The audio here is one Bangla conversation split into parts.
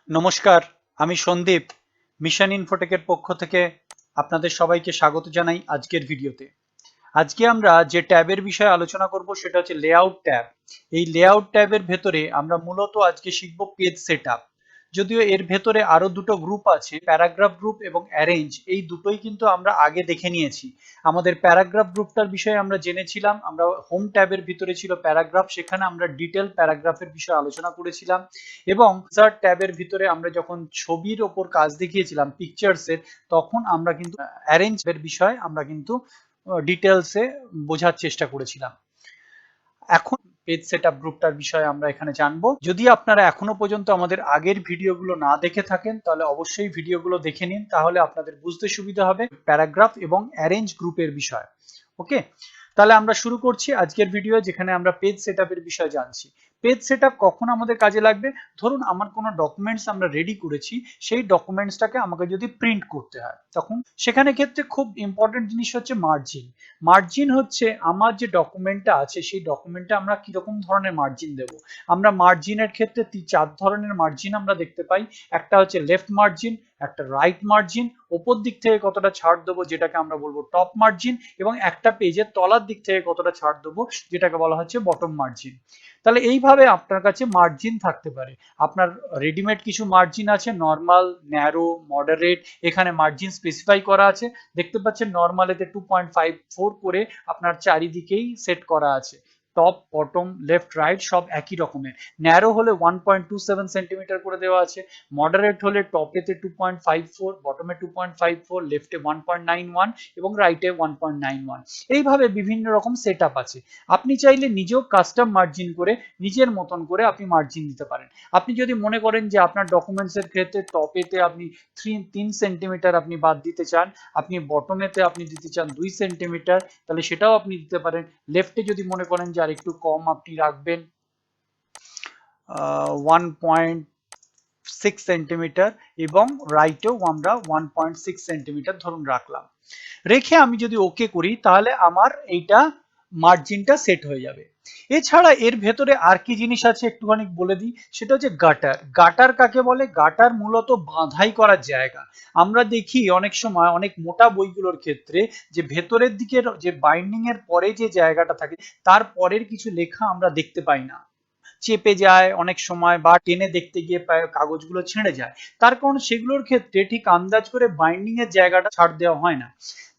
নমস্কার, আমি সন্দীপ মিশন ইনফোটেকের পক্ষ থেকে আপনাদের সবাইকে স্বাগত জানাই আজকের ভিডিওতে। আজকে আমরা যে ট্যাবের বিষয়ে আলোচনা করব সেটা হচ্ছে লেআউট ট্যাব। এই লেআউট ট্যাবের ভেতরে আমরা মূলত আজকে শিখব পেজ সেটআপ। যদিও এর ভেতরে আরো দুটো গ্রুপ আছে, প্যারাগ্রাফ গ্রুপ এবং অ্যারেঞ্জ, এই দুটোই কিন্তু আমরা আগে দেখে নিয়েছি। আমাদের প্যারাগ্রাফ গ্রুপটার বিষয়ে আমরা জেনেছিলাম, আমরা হোম ট্যাবের ভিতরে ছিল প্যারাগ্রাফ, সেখানে আমরা ডিটেল প্যারাগ্রাফের বিষয়ে আলোচনা করেছিলাম। এবং সার্চ ট্যাবের ভিতরে আমরা যখন ছবির ওপর কাজ দেখিয়েছিলাম পিকচার্সের, তখন আমরা কিন্তু অ্যারেঞ্জের বিষয়ে আমরা কিন্তু ডিটেলসে বোঝার চেষ্টা করেছিলাম। এখন পেজ সেটআপ গ্রুপটার বিষয়ে আমরা এখানে জানবো। যদি আপনারা এখনো পর্যন্ত আমাদের আগের ভিডিওগুলো না দেখে থাকেন তাহলে অবশ্যই ভিডিওগুলো দেখে নিন, তাহলে আপনাদের বুঝতে সুবিধা হবে প্যারাগ্রাফ এবং অ্যারেঞ্জ গ্রুপের বিষয়। ওকে, তাহলে আমরা শুরু করছি আজকের ভিডিও, যেখানে আমরা পেজ সেটআপের বিষয়ে জানছি। পেজ সেটআপ কখন আমাদের কাজে লাগবে? ধরুন আমার কোনো ডকুমেন্টস আমরা রেডি করেছি, সেই ডকুমেন্টসটাকে আমাকে যদি প্রিন্ট করতে হয়, তখন সেখানে ক্ষেত্রে খুব ইম্পর্টেন্ট জিনিস হচ্ছে মার্জিন। মার্জিন হচ্ছে আমার যে ডকুমেন্টটা আছে সেই ডকুমেন্টে আমরা কিরকম ধরনের মার্জিন দেব। আমরা মার্জিনের ক্ষেত্রে চার ধরনের মার্জিন আমরা দেখতে পাই। একটা হচ্ছে লেফট মার্জিন, একটা রাইট মার্জিন, ওপর দিক থেকে কতটা ছাড় দেবো যেটাকে আমরা বলবো টপ মার্জিন, এবং একটা পেজের তলার দিক থেকে কতটা ছাড় দেবো যেটাকে বলা হচ্ছে বটম মার্জিন। তাহলে এইভাবে আপনার কাছে মার্জিন থাকতে পারে। আপনার রেডিমেড কিছু মার্জিন আছে, নর্মাল, ন্যারো, মডারেট, এখানে মার্জিন স্পেসিফাই করা আছে। দেখতে পাচ্ছেন নর্মালেতে 2.54 করে আপনার চারিদিকেই সেট করা আছে। টপ, বটম, লেফট, রাইট সব একই রকমের। ন্যারো হলে 1.27 সেন্টিমিটার করে দেওয়া আছে। মডারেট হলে টপেতে 2.54, বটমে 2.54, লেফটে 1.91 এবং রাইটে 1.91। এইভাবে বিভিন্ন রকম সেট আপ আছে। আপনি চাইলে নিজেও কাস্টম মার্জিন করে নিজের মতন করে আপনি মার্জিন দিতে পারেন। আপনি যদি মনে করেন যে আপনার ডকুমেন্টসের ক্ষেত্রে টপেতে আপনি 3 সেন্টিমিটার আপনি বাদ দিতে চান, আপনি বটমেতে আপনি দিতে চান 2 সেন্টিমিটার, তাহলে সেটাও আপনি দিতে পারেন। লেফটে যদি মনে করেন যে আর একটু কম আপনি রাখবেন, 1.6 সেন্টিমিটার, এবং রাইটেও আমরা 1.6 সেন্টিমিটার ধরুন রাখলাম। রেখে আমি যদি ওকে করি তাহলে আমার এইটা মার্জিনটা সেট হয়ে যাবে। এছাড়া এর ভেতরে আর কি জিনিস আছে একটুখানি বলে দিই, সেটা হচ্ছে গাটার। গাটার কাকে বলে? গাটার মূলত বাঁধাই করার জায়গা। আমরা দেখি অনেক সময় অনেক মোটা বইগুলোর ক্ষেত্রে যে ভেতরের দিকের যে বাইন্ডিং এর পরে যে জায়গাটা থাকে, তার পরের কিছু লেখা আমরা দেখতে পাই না, চেপে যায় অনেক সময়, বা টেনে দেখতে গিয়ে কাগজগুলো ছিঁড়ে যায়। তার কারণ সেগুলোর ক্ষেত্রে ঠিক আন্দাজ করে বাইন্ডিং এর জায়গাটা ছাড় দেওয়া হয় না।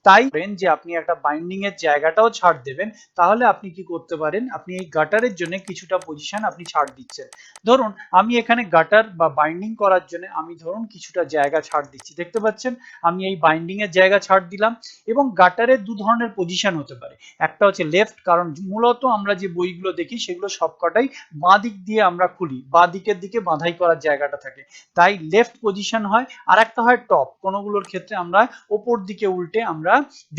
তাই যে আপনি একটা বাইন্ডিং এর জায়গাটাও ছাড় দেবেন, তাহলে আপনি কি করতে পারেন, আপনি এই গাটারের জন্য কিছুটা পজিশন আপনি ছাড় দিচ্ছেন। ধরুন আমি এখানে গাটার বা বাইন্ডিং করার জন্য আমি ধরুন কিছুটা জায়গা ছাড় দিচ্ছি, দেখতে পাচ্ছেন আমি এই বাইন্ডিং এর জায়গা ছাড় দিলাম। এবং গাটারের দু ধরনের পজিশন হতে পারে। একটা হচ্ছে লেফট, কারণ মূলত আমরা যে বইগুলো দেখি সেগুলো সবকটাই বাঁ দিক দিয়ে আমরা খুলি, বাঁ দিকের দিকে বাঁধাই করার জায়গাটা থাকে, তাই লেফট পজিশন হয়। আর একটা হয় টপ, কোনগুলোর ক্ষেত্রে আমরা ওপর দিকে উল্টে আমরা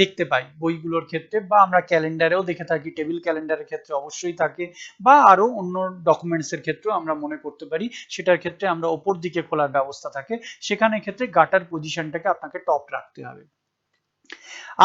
দেখতে পাই বইগুলোর ক্ষেত্রে, বা আমরা ক্যালেন্ডারেও দেখে থাকি, টেবিল ক্যালেন্ডারের ক্ষেত্রে অবশ্যই থাকে, বা আরো অন্য ডকুমেন্টস এর ক্ষেত্রেও আমরা মনে করতে পারি সেটার ক্ষেত্রে আমরা ওপর দিকে খোলার ব্যবস্থা থাকে। সেখানে ক্ষেত্রে গাটার পজিশনটাকে আপনাকে টপ রাখতে হবে।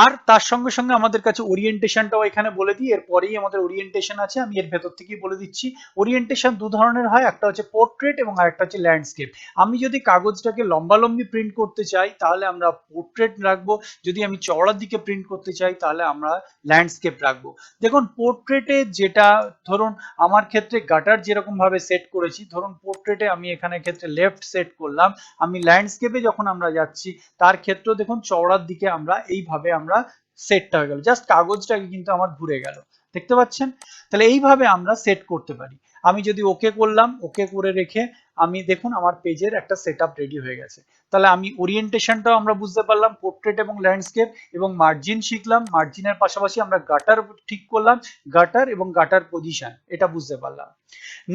আর তার সঙ্গে সঙ্গে আমাদের কাছে ওরিয়েন্টেশনটাও এখানে বলে দিই, এরপরেই আমাদের ওরিয়েন্টেশন আছে, আমি এর ভেতর থেকেই বলে দিচ্ছি। ওরিয়েন্টেশন দু ধরনের হয়, একটা হচ্ছে পোর্ট্রেট এবং আরেকটা হচ্ছে ল্যান্ডস্কেপ। আমি যদি কাগজটাকে লম্বালম্বি প্রিন্ট করতে চাই তাহলে আমরা পোর্ট্রেট রাখবো, যদি আমি চওড়ার দিকে প্রিন্ট করতে চাই তাহলে আমরা ল্যান্ডস্কেপ রাখবো। দেখুন পোর্ট্রেটে যেটা, ধরুন আমার ক্ষেত্রে গাটার যেরকম ভাবে সেট করেছি, ধরুন পোর্ট্রেটে আমি এখানে ক্ষেত্রে লেফট সেট করলাম, আমি ল্যান্ডস্কেপে যখন আমরা যাচ্ছি তার ক্ষেত্রেও দেখুন চওড়ার দিকে আমরা এইভাবে আমরা সেটটা হয়ে গেল, জাস্ট কাগজটাকে কিন্তু আমার ঘুরে গেল, দেখতে পাচ্ছেন? তাহলে এইভাবে আমরা সেট করতে পারি। আমি যদি ওকে করলাম, ওকে করে রেখে আমি দেখুন আমার পেজের একটা সেটআপ রেডি হয়ে গেছে। তাহলে আমি ওরিয়েন্টেশনটাও আমরা বুঝতে পারলাম, পোর্ট্রেট এবং ল্যান্ডস্কেপ, এবং মার্জিন শিখলাম, মার্জিনের পাশাপাশি আমরা গাটার ঠিক করলাম, গাটার এবং গাটার পজিশন এটা বুঝতে পারলাম।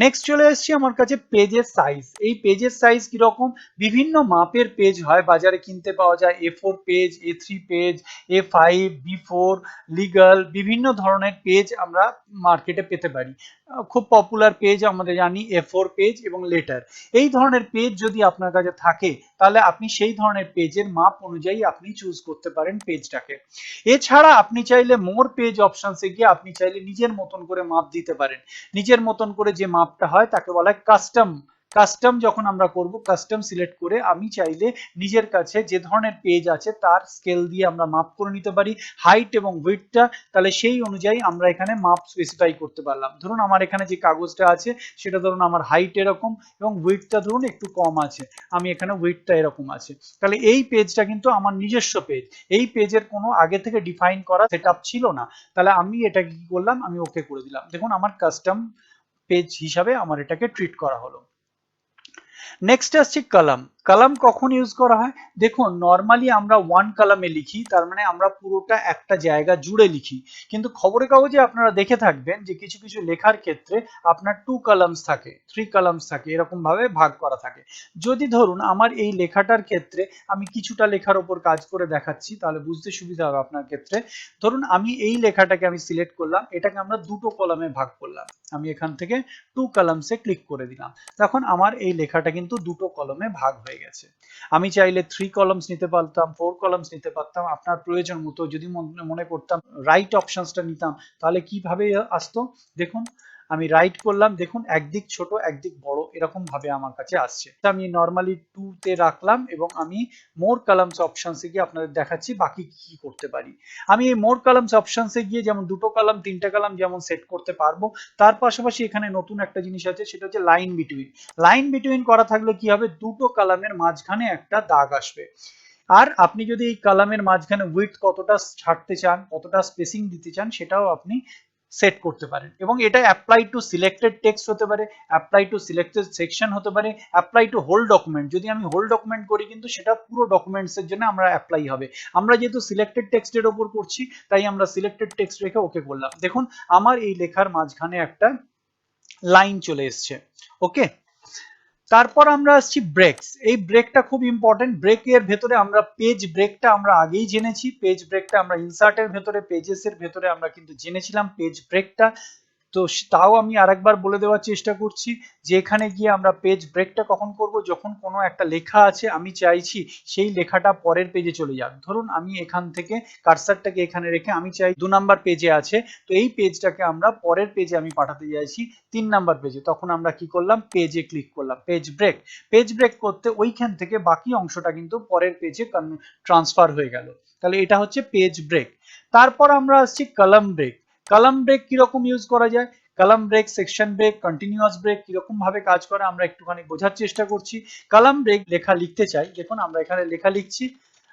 নেক্সট চলে এসেছি আমার কাছে পেজের সাইজ। এই পেজের সাইজ কিরকম? বিভিন্ন মাপের পেজ হয়, বাজারে কিনতে পাওয়া যায় A4 page, A3 page, A5, B4, legal, বিভিন্ন ধরনের পেজ আমরা মার্কেটে পেতে পারি। খুব পপুলার পেজ আমাদের জানি A4 পেজ এবং লেটার। এই ধরনের পেজ যদি আপনার কাছে থাকে তাহলে আপনি সেই ধরনের পেজের মাপ অনুযায়ী আপনি চুজ করতে পারেন পেজটাকে। এছাড়া আপনি চাইলে মোর পেজ অপশনসে গিয়ে আপনি চাইলে নিজের মতন করে মাপ দিতে পারেন। নিজের মতন করে যে মাপটা হয় তাকে বলা হয় কাস্টম কাস্টম যখন আমরা করব, কাস্টম সিলেক্ট করে আমি চাইলে নিজের কাছে যে ধরনের পেজ আছে তার স্কেল দিয়ে আমরা মাপ করে নিতে পারি হাইট এবং উইডথটা। তাহলে সেই অনুযায়ী আমরা এখানে মাপ স্পেসিফাই করতে পারলাম। ধরুন আমার এখানে যে কাগজটা আছে সেটা ধরুন আমার হাইট এরকম এবং উইডথটা ধরুন একটু কম আছে, আমি এখানে উইডথটা এরকম আছে। তাহলে এই পেজটা কিন্তু আমার নিজস্ব পেজ, এই পেজের কোনো আগে থেকে ডিফাইন করা সেটআপ ছিল না। তাহলে আমি এটাকে কি করলাম, আমি ওকে করে দিলাম। দেখুন আমার কাস্টম পেজ হিসাবে আমার এটাকে ট্রিট করা হলো। নেক্সট আসছে কলাম। কলাম কখন ইউজ করা হয়? দেখুন নর্মালি আমরা ওয়ান কলামে লিখি, তার মানে আমরা পুরোটা একটা জায়গা জুড়ে লিখি। কিন্তু খবরের কাগজে আপনারা দেখে থাকবেন যে কিছু কিছু লেখার ক্ষেত্রে আপনার টু কলামস থাকে, থ্রি কলামস থাকে, এরকম ভাবে ভাগ করা থাকে। যদি ধরুন আমার এই লেখাটার ক্ষেত্রে আমি কিছুটা লেখার ওপর কাজ করে দেখাচ্ছি, তাহলে বুঝতে সুবিধা হবে আপনার ক্ষেত্রে। ধরুন আমি এই লেখাটাকে আমি সিলেক্ট করলাম, এটাকে আমরা দুটো কলামে ভাগ করলাম। আমি এখান থেকে টু কলামসে ক্লিক করে দিলাম। তখন আমার এই লেখাটা কিন্তু দুটো কলমে ভাগ হয়ে গেছে। আমি চাইলে থ্রি কলামস নিতে পারতাম, ফোর কলামস নিতে পারতাম, আপনার প্রয়োজন মতো। যদি মনে করতাম রাইট অপশনসটা নিতাম, তাহলে কিভাবে আসতো দেখুন, আমি রাইট করলাম, দেখুন একদিক ছোট একদিক বড় এরকম ভাবে আমার কাছে আসছে। আমি নর্মালি 2 তে রাখলাম এবং আমি মোর কলামস অপশনসে গিয়ে আপনাদের দেখাচ্ছি বাকি কি করতে পারি। আমি এই মোর কলামস অপশনসে গিয়ে যেমন দুটো কলাম তিনটা কলাম যেমন সেট করতে পারবো, তার পাশাপাশি এখানে নতুন একটা জিনিস আছে, সেটা হচ্ছে লাইন বিটুইন। লাইন বিটুইন করা থাকলে কি হবে, দুটো কলামের মাঝখানে একটা দাগ আসবে। আর আপনি যদি এই কলামের মাঝখানে উইডথ কতটা ছাড়তে চান, কতটা স্পেসিং দিতে চান, সেটাও আপনি সেট করতে পারেন। এবং এটা অ্যাপ্লাই টু সিলেক্টেড টেক্সট হতে পারে, অ্যাপ্লাই টু সিলেক্টেড সেকশন হতে পারে, অ্যাপ্লাই টু হোল ডকুমেন্ট। যদি আমি হোল ডকুমেন্ট করি কিন্তু সেটা পুরো ডকুমেন্টস এর জন্য আমরা অ্যাপ্লাই হবে। আমরা যেহেতু সিলেক্টেড টেক্সটের ওপর করছি, তাই আমরা সিলেক্টেড টেক্সট রেখে ওকে করলাম। দেখুন আমার এই লেখার মাঝখানে একটা লাইন চলে এসছে। ওকে, তারপর আমরা আসছি ব্রেকস। এই ব্রেকটা খুব ইম্পর্টেন্ট। ব্রেকের ভেতরে আমরা পেজ ব্রেকটা আমরা আগেই জেনেছি, পেজ ব্রেকটা আমরা ইনসার্টের ভেতরে, পেজেস এর ভেতরে আমরা কিন্তু জেনেছিলাম পেজ ব্রেকটা। তো তাও আমি আরেকবার বলে দেওয়ার চেষ্টা করছি যে এখানে গিয়ে আমরা পেজ ব্রেকটা কখন করব, যখন কোনো একটা লেখা আছে আমি চাইছি সেই লেখাটা পরের পেজে চলে যাক। ধরুন আমি এখান থেকে কার্সারটাকে এখানে রেখে আমি চাই 2 নাম্বার পেজে আছে, তো এই পেজটাকে আমরা পরের পেজে আমি পাঠাতে চাইছি 3 নাম্বার পেজে। তখন আমরা কি করলাম, পেজে ক্লিক করলাম, পেজ ব্রেক। পেজ ব্রেক করতে ওইখান থেকে বাকি অংশটা কিন্তু পরের পেজে ট্রান্সফার হয়ে গেল। তাহলে এটা হচ্ছে পেজ ব্রেক। তারপর আমরা আসছি কলাম ব্রেক। কলাম ব্রেক কিরকম ইউজ করা যায়? Column break, section break, continuous break কিরকম ভাবে কাজ করে আমরা একটুখানি বোঝার চেষ্টা করছি। কলাম ব্রেক লেখা লিখতে চাই, দেখুন আমরা এখানে লেখা লিখছি,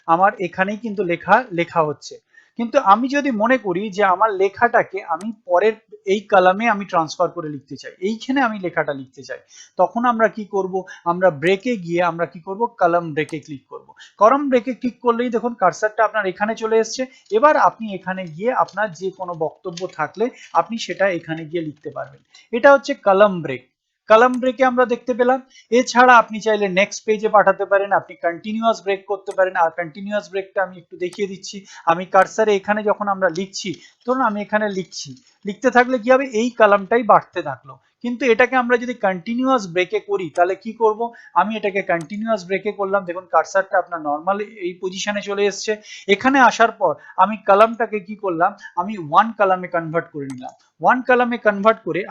আমার এখানেই কিন্তু লেখা লেখা হচ্ছে। কিন্তু আমি যদি মনে করি যে আমার লেখাটাকে আমি পরের এই কলামে আমি ট্রান্সফার করে লিখতে চাই, এইখানে আমি লেখাটা লিখতে চাই, তখন আমরা কি করব, আমরা ব্রেকে গিয়ে আমরা কি করব, কলাম ব্রেকে ক্লিক করব। কলাম ব্রেকে ক্লিক করলেই দেখুন কার্সারটা আপনার এখানে চলে এসছে। এবার আপনি এখানে গিয়ে আপনার যে কোনো বক্তব্য থাকলে আপনি সেটা এখানে গিয়ে লিখতে পারবেন। এটা হচ্ছে কলাম ব্রেক। কলাম ব্রেকে আমরা দেখতে পেলাম। এছাড়া আপনি চাইলে নেক্সট পেজে পাঠাতে পারেন, আপনি কন্টিনিউয়াস ব্রেক করতে পারেন। আর কন্টিনিউয়াস ব্রেকটা আমি একটু দেখিয়ে দিচ্ছি। আমি কার্সারে এখানে যখন আমরা লিখছি, ধরুন আমি এখানে লিখছি, লিখতে থাকলে কি হবে, এই কলামটাই বাড়তে থাকলো। কিন্তু এটাকে আমরা যদি কন্টিনিউয়াস ব্রেকে করি তাহলে কি করব, আমি এটাকে কন্টিনিউয়াস ব্রেকে করলাম, দেখুন কার্সারটা আপনার নর্মাল এই পজিশনে চলে এসছে। এখানে আসার পর আমি কলামটাকে কি করলাম, আমি ওয়ান কলামে কনভার্ট করে নিলাম। ওয়ান কলামে কনভার্ট করে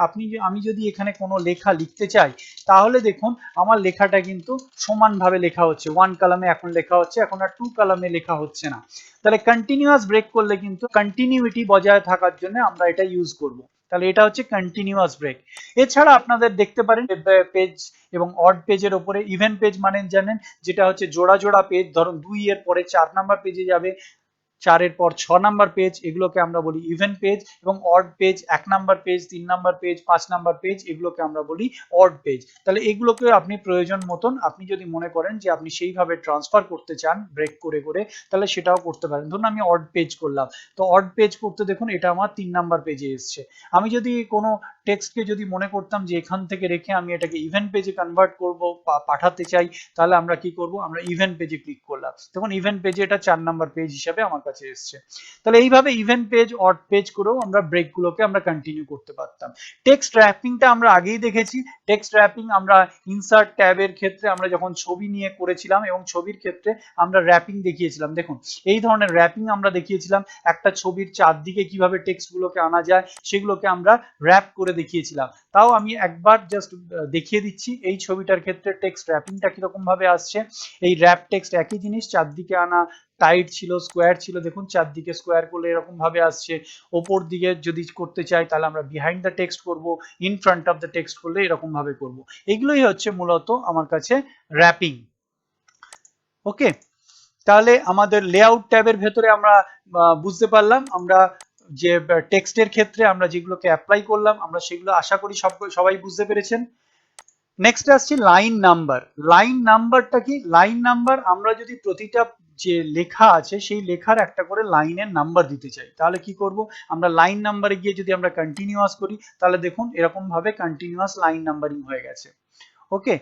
আমি যদি এখানে কোনো লেখা লিখতে চাই, তাহলে দেখুন আমার লেখাটা কিন্তু সমানভাবে লেখা হচ্ছে। ওয়ান কলামে এখন লেখা হচ্ছে, এখন আর টু কলামে লেখা হচ্ছে না। তাহলে কন্টিনিউয়াস ব্রেক করলে কিন্তু কন্টিনিউইটি বজায় থাকার জন্য আমরা এটা ইউজ করব। তাহলে এটা হচ্ছে কন্টিনিউয়াস ব্রেক। এছাড়া আপনাদের দেখতে পারেন পেজ এবং অড পেজের উপরে ইভেন পেজ মানে জানেন, যেটা হচ্ছে জোড়া জোড়া পেজ। ধরুন 2 এর পরে 4 নাম্বার পেজে যাবে, 4 এর পর 6 নাম্বার পেজ, এগুলোকে আমরা বলি ইভেন পেজ। এবং odd page 1 number page, 3 number page, 5 number page, এগুলোকে আমরা বলি অড পেজ। তাহলে এগুলোকে আপনি প্রয়োজন মতন আপনি যদি মনে করেন যে আপনি সেইভাবে ট্রান্সফার করতে চান ব্রেক করে করে, তাহলে সেটাও করতে পারেন। ধরুন আমি অড পেজ করলাম, তো অড পেজ করতে দেখুন এটা আমার 3 নাম্বার পেজে এসছে। আমি যদি কোনো টেক্সটকে যদি মনে করতাম যে এখান থেকে রেখে আমি এটাকে ইভেন পেজে কনভার্ট করব, পাঠাতে চাই, তাহলে আমরা কি করব, আমরা ইভেন পেজে ক্লিক করলাম। দেখুন ইভেন পেজে এটা 4 নাম্বার পেজ হিসাবে আমার কাছে এসছে। তাহলে এইভাবে ইভেন পেজ অড পেজ করেও আমরা ব্রেকগুলোকে আমরা কন্টিনিউ করতে পারতাম। টেক্সট র্যাপিংটা আমরা আগেই দেখেছি। টেক্সট র্যাপিং আমরা ইনসার্ট ট্যাবের ক্ষেত্রে আমরা যখন ছবি নিয়ে করেছিলাম এবং ছবির ক্ষেত্রে আমরা র্যাপিং দেখিয়েছিলাম। দেখুন এই ধরনের র্যাপিং আমরা দেখিয়েছিলাম, একটা ছবির চারদিকে কিভাবে টেক্সটগুলোকে আনা যায় সেগুলোকে আমরা র্যাপ করে দেখিয়েছিলাম। তাও আমি একবার জাস্ট দেখিয়ে দিচ্ছি এই ছবিটার ক্ষেত্রে টেক্সট র্যাপিংটা কিরকম ভাবে আসছে। এই র্যাপ টেক্সট একই জিনিস, চারদিকে আনা, টাইট ছিল, স্কোয়ার ছিল, দেখুন চারদিকে স্কোয়ার করলে এরকম ভাবে আসছে। ওপর দিকে যদি করতে চাই তাহলে আমরা বিহাইন্ড দ্য টেক্সট করব, in front of the text করলে এরকম ভাবে করব। এগুলোই হচ্ছে মূলত আমার কাছে র্যাপিং। ওকে, তাহলে আমাদের লেআউট ট্যাবের ভেতরে আমরা বুঝতে পারলাম আমরা যে টেক্সটের ক্ষেত্রে আমরা যেগুলোকে অ্যাপ্লাই করলাম আমরা সেগুলো আশা করি সবাই বুঝতে পেরেছেন। নেক্সট আসছে লাইন নাম্বার। লাইন নাম্বারটা কি? লাইন নাম্বার আমরা যদি প্রতিটা যে লেখা আছে সেই লেখার একটা করে লাইনের নাম্বার দিতে চাই তাহলে কি করব? আমরা লাইন নাম্বারে গিয়ে যদি আমরা কন্টিনিউয়াস করি তাহলে দেখুন এরকম ভাবে কন্টিনিউয়াস লাইন নাম্বারিং হয়ে গেছে। ওকে,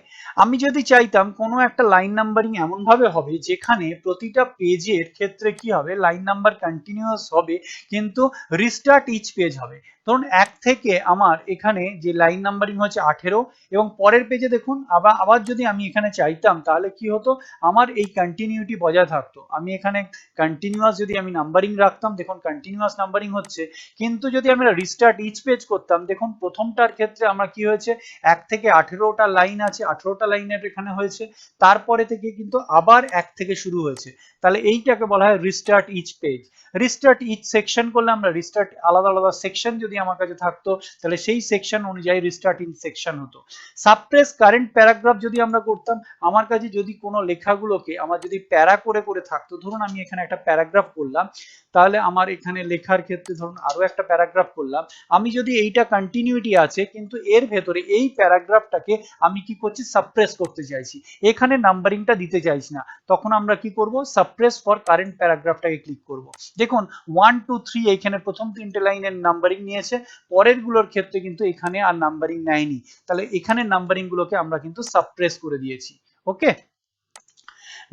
আমি যদি চাইতাম কোনো একটা লাইন নাম্বারিং এমন ভাবে হবে যেখানে প্রতিটা পেজের ক্ষেত্রে কি হবে, লাইন নাম্বার কন্টিনিউয়াস হবে কিন্তু রিস্টার্ট ইচ পেজ হবে। ধরুন এক থেকে আমার এখানে যে লাইন নাম্বারিং হচ্ছে 18 এবং পরের পেজে দেখুন আবার যদি আমি এখানে চাইতাম তাহলে কি হতো, আমার এই কন্টিনিউটি বজায় থাকতো। আমি এখানে কন্টিনিউয়াস যদি আমি নাম্বারিং রাখতাম, দেখুন কন্টিনিউয়াস নাম্বারিং হচ্ছে, কিন্তু যদি আমরা রিস্টার্ট ইচ পেজ করতাম দেখুন প্রথমটার ক্ষেত্রে আমার কি হয়েছে, 1 থেকে 18টা লাইন আছে, 18টা লাইনের এখানে হয়েছে, তারপরে থেকে কিন্তু আবার 1 থেকে শুরু হয়েছে। তাহলে এইটাকে বলা হয় restart each page. Restart each section করলে আমরা রিস্টার্ট আলাদা আলাদা সেকশন যদি আমার কাছে থাকতো তাহলে সেই সেকশন অনুযায়ী রিস্টার্ট ইচ সেকশন হতো। সাপ্রেস কারেন্ট প্যারাগ্রাফ যদি আমরা করতাম, আমার কাছে যদি কোনো লেখাগুলোকে আমার যদি প্যারা করে করে থাকতো, ধরুন আমি এখানে একটা প্যারাগ্রাফ করলাম, তাহলে আমার এখানে লেখার ক্ষেত্রে ধরুন আরো একটা প্যারাগ্রাফ করলাম, আমি যদি এইটা কন্টিনিউটি আছে কিন্তু এর ভেতরে এই প্যারাগ্রাফটাকে আমি কি করছি, সাপ্রেস করতে চাইছি, এখানে নাম্বারিংটা দিতে চাইছি না, তখন আমরা কি করব, সাপ্রেস ফর কারেন্ট প্যারাগ্রাফটাকে ক্লিক করব। দেখুন 1 2 3 এইখানে প্রথম তিনটে লাইনের নাম্বারিং নিয়েছে, পরের গুলোর ক্ষেত্রে কিন্তু এখানে আর নাম্বারিং নেয়নি, তাহলে এখানে নাম্বারিং গুলোকে আমরা কিন্তু সাপ্রেস করে দিয়েছি। ওকে,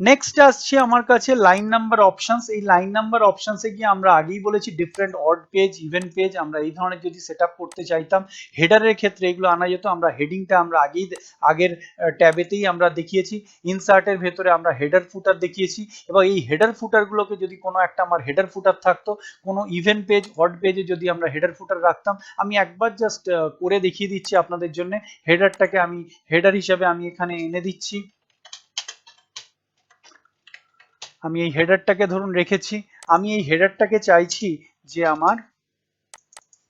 নেক্সট আসছে আমার কাছে লাইন নাম্বার অপশনস। এই লাইন নাম্বার অপশনসে গিয়ে আমরা আগেই বলেছি different odd page, even page, আমরা এই ধরনের যদি সেটআপ করতে চাইতাম, হেডারের ক্ষেত্রে এগুলো আনা যেত। আমরা হেডিংটা আমরা আগের ট্যাবেতেই আমরা দেখিয়েছি, ইনসার্টের ভেতরে আমরা হেডার ফুটার দেখিয়েছি, এবং এই হেডার ফুটারগুলোকে যদি কোনো একটা আমার হেডার ফুটার থাকতো, কোনো ইভেন পেজ অড পেজে যদি আমরা হেডার ফুটার রাখতাম, আমি একবার জাস্ট করে দেখিয়ে দিচ্ছি আপনাদের জন্য। হেডারটাকে আমি হেডার হিসাবে আমি এখানে এনে দিচ্ছি, আমি এই হেডারটাকে ধরুন রেখেছি, আমি এই হেডারটাকে চাইছি যে আমার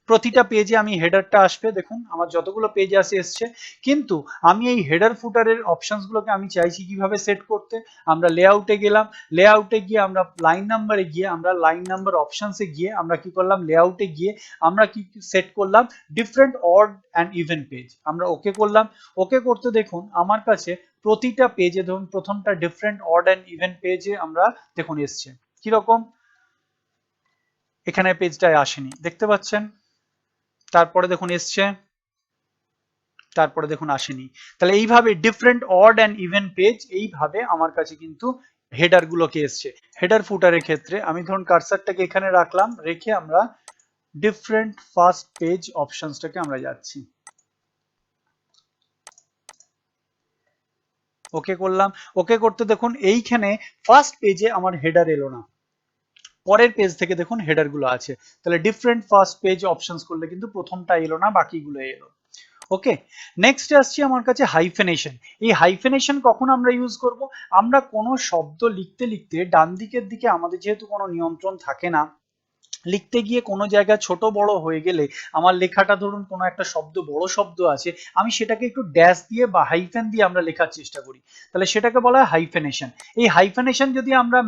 প্রতিটা পেজে আমি হেডারটা আসবে, দেখুন আমার যতগুলো পেজ আসে এসছে, কিন্তু আমি এই হেডার ফুটারের অপশনসগুলোকে আমি চাইছি কিভাবে সেট করতে। আমরা লেআউটে গেলাম, লেআউটে গিয়ে আমরা লাইন নাম্বারে গিয়ে আমরা লাইন নাম্বার অপশনসে গিয়ে আমরা কি করলাম, লেআউটে গিয়ে আমরা কি সেট করলাম, different odd and even page, আমরা ওকে করলাম। ওকে করতে দেখুন আমার কাছে প্রতিটা পেজে ধরুন প্রথমটা ডিফারেন্ট অড অ্যান্ড ইভেন পেজে আমরা দেখুন এসছে কিরকম, এখানে পেজটায় আসেনি দেখতে পাচ্ছেন, তারপরে দেখুন এসছে, তারপরে দেখুন আসেনি। তাহলে এইভাবে different odd and even page এইভাবে আমার কাছে কিন্তু হেডার গুলোকে এসছে। হেডার ফুটারের ক্ষেত্রে আমি ধরুন কার্সারটাকে এখানে রাখলাম, রেখে আমরা ডিফারেন্ট ফার্স্ট পেজ অপশনসটাকে আমরা যাচ্ছি, ওকে করলাম। ওকে করতে দেখুন এইখানে ফার্স্ট পেজে আমার হেডার এলো না, পরের পেজ থেকে দেখুন হেডার গুলো আছে, তাহলে ডিফারেন্ট ফার্স্ট পেজ অপশনস করলে কিন্তু প্রথমটা এলো না, বাকিগুলো এলো। ওকে, নেক্সট আসছে আমার কাছে হাইফেনেশন। এই হাইফেনেশন কখন আমরা ইউজ করব, আমরা কোনো শব্দ লিখতে লিখতে ডান দিকের দিকে আমাদের যেহেতু কোনো নিয়ন্ত্রণ থাকে না, লিখতে গিয়ে কোনো জায়গায় ছোট বড় হয়ে গেলে, আমার লেখাটা ধরুন কোনো একটা শব্দ বড় শব্দ আছে, আমি সেটাকে একটু ড্যাশ দিয়ে বা হাইফেন দিয়ে আমরা লেখার চেষ্টা করি, তাহলে সেটাকে বলা হয় হাইফেনেশন। এই হাইফেনেশন যদি আমরা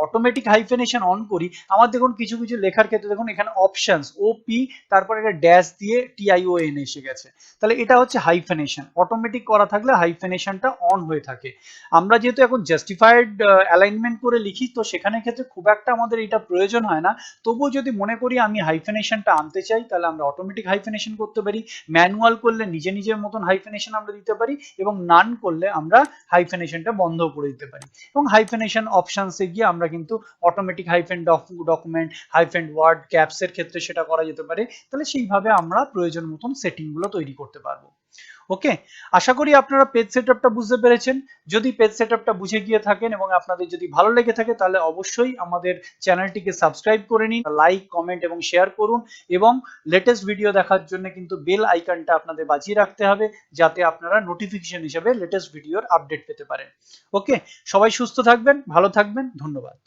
অটোমেটিক হাইফেনেশন অন করি, আমার দেখুন কিছু কিছু লেখার ক্ষেত্রে দেখুন এখানে অপশনস ওপি তারপরে একটা ড্যাশ দিয়ে টিআইওএন এসে গেছে, তাহলে এটা হচ্ছে হাইফেনেশন। অটোমেটিক করা থাকলে হাইফেনেশনটা অন হয়ে থাকে। আমরা যেহেতু এখন জাস্টিফাইড অ্যালাইনমেন্ট করে লিখি, তো সেখানে ক্ষেত্রে খুব একটা আমাদের এটা প্রয়োজন হয় না, তবুও যদি যদি মনে করি আমি হাইফেনেশনটা আনতে চাই, তাহলে আমরা অটোমেটিক হাইফেনেশন করতে পারি, ম্যানুয়াল করলে নিজের মতন হাইফেনেশন আমরা দিতে পারি, এবং নান করলে আমরা হাইফেনেশনটা বন্ধ করে দিতে পারি। এবং হাইফেনেশন অপশনসে গিয়ে আমরা কিন্তু automatic hyphen document, hyphen word, ক্যাপসের ক্ষেত্রে সেটা করা যেতে পারে। তাহলে সেইভাবে আমরা প্রয়োজন মতন সেটিং গুলো তৈরি করতে পারবো। ওকে, আশা করি আপনারা পেজ সেটআপটা বুঝতে পেরেছেন। যদি পেজ সেটআপটা বুঝে গিয়ে থাকেন এবং আপনাদের যদি ভালো লেগে থাকে, তাহলে অবশ্যই আমাদের চ্যানেলটিকে সাবস্ক্রাইব করে নিন, লাইক, কমেন্ট এবং শেয়ার করুন, এবং লেটেস্ট ভিডিও দেখার জন্য কিন্তু বেল আইকনটা আপনাদের বাজিয়ে রাখতে হবে, যাতে আপনারা নোটিফিকেশন হিসেবে লেটেস্ট ভিডিওর আপডেট পেতে পারেন। ওকে, সবাই সুস্থ থাকবেন, ভালো থাকবেন, ধন্যবাদ।